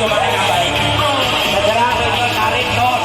kemana ngapain? Segera tarik dong.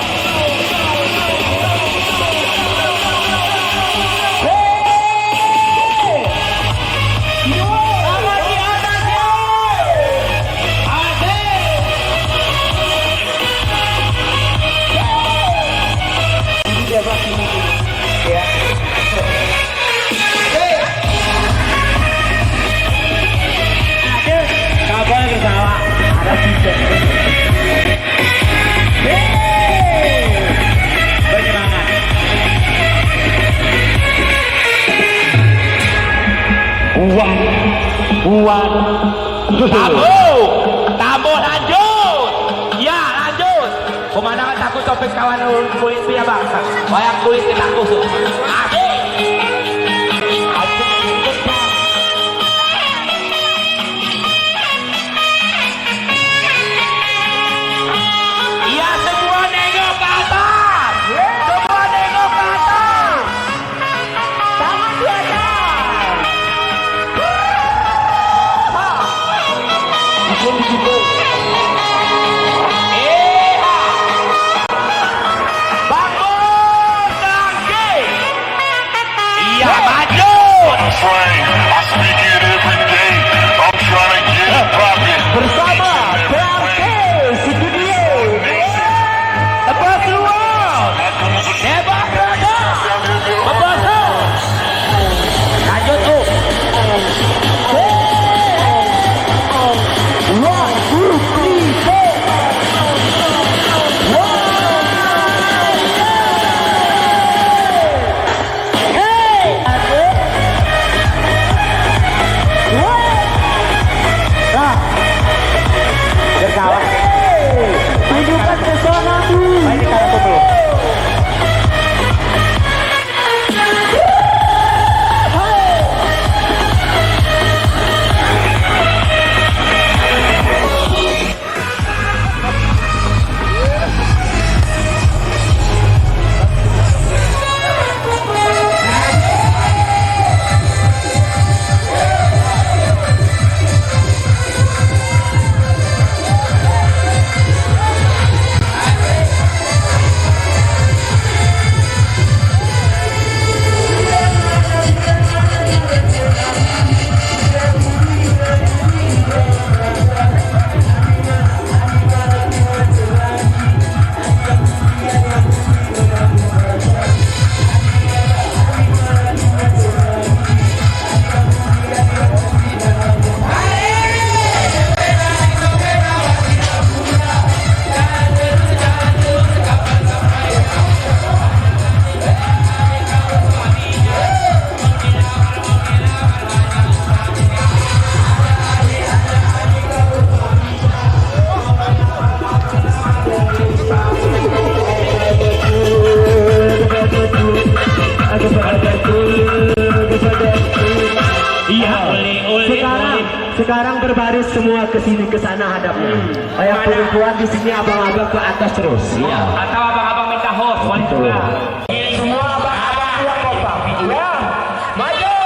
Uang tabu lanjut ya lanjut pemandangan takut topik kawan kulit dia bang banyak kulit kita kusuk iya semua nengok ke atas semua nengok ke atas tangan di atas bersama Bangke Studio lepas luar nebak rada membasuh lanjut tuh hidupkan pesona-mu. Ini cara tuh. Sekarang berbaris semua ke sini ke sana hadapnya. Kayak perempuan di sini abang-abang ke atas terus. Iya. Atau abang-abang minta host wanita. Semua abang-abang keluar kompak. Ya. Maju.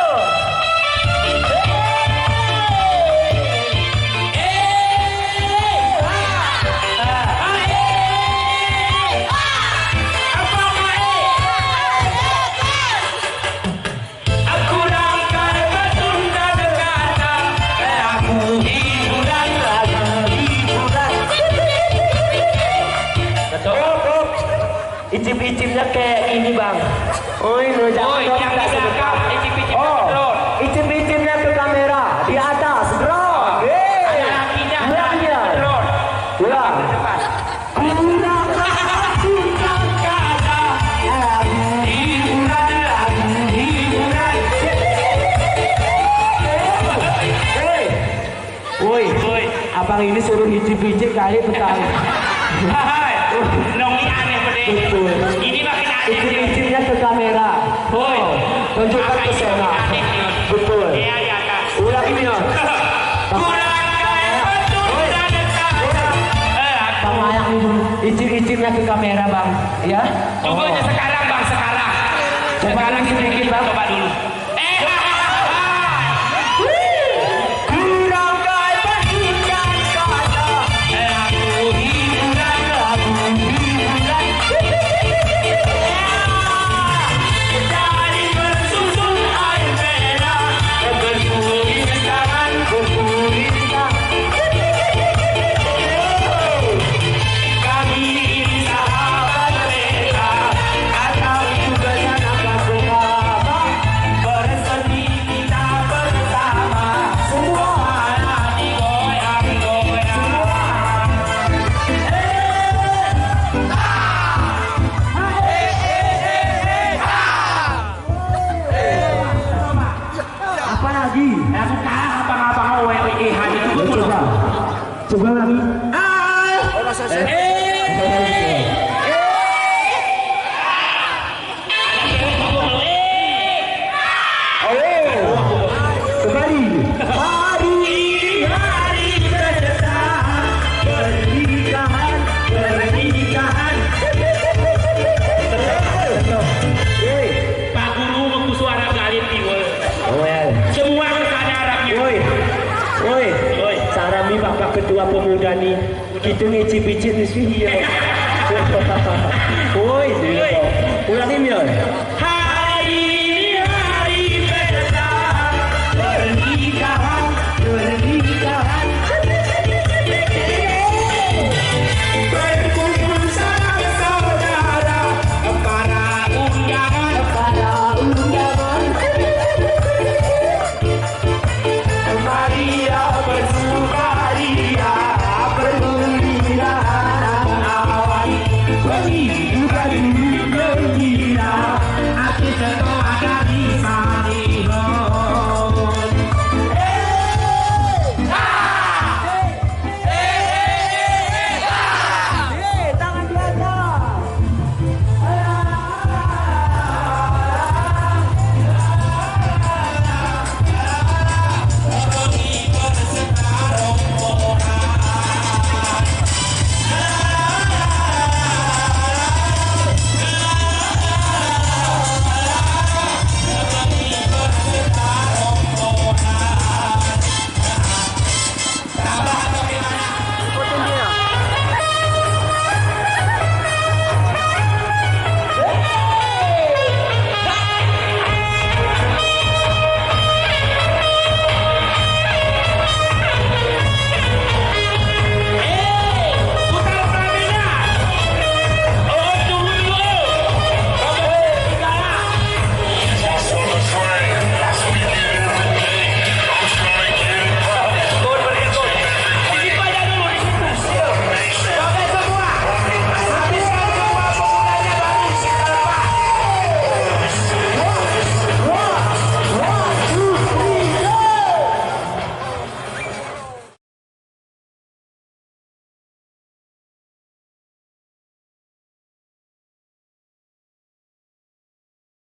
Icip-icipnya kayak ini bang. Icip-icipnya ke kamera di atas bro. Ada lakinya, ada drone. Pulang. Woi, abang ini suruh icip-icip kali petang. Nongi aneh bener. Ini makin aneh. Icip-icipnya ke kamera. Tunjukkan pesona. Betul. Iya, iya, Kak. Ulang ini. Icip-icipnya ke kamera bang, ya? Tunggu aja sekarang bang, sekarang. Sekarang sedikit bang, coba dulu. Coba lagi. Kembali. Hari kesesahan, pernikahan. Pak Guru mau suara galit tiwul. Well. Semua kesadarannya. Woi, Sarami Bapak Ketua Pemuda nih, kita ngicip-icip di sini ya. Woi, ulangin ya.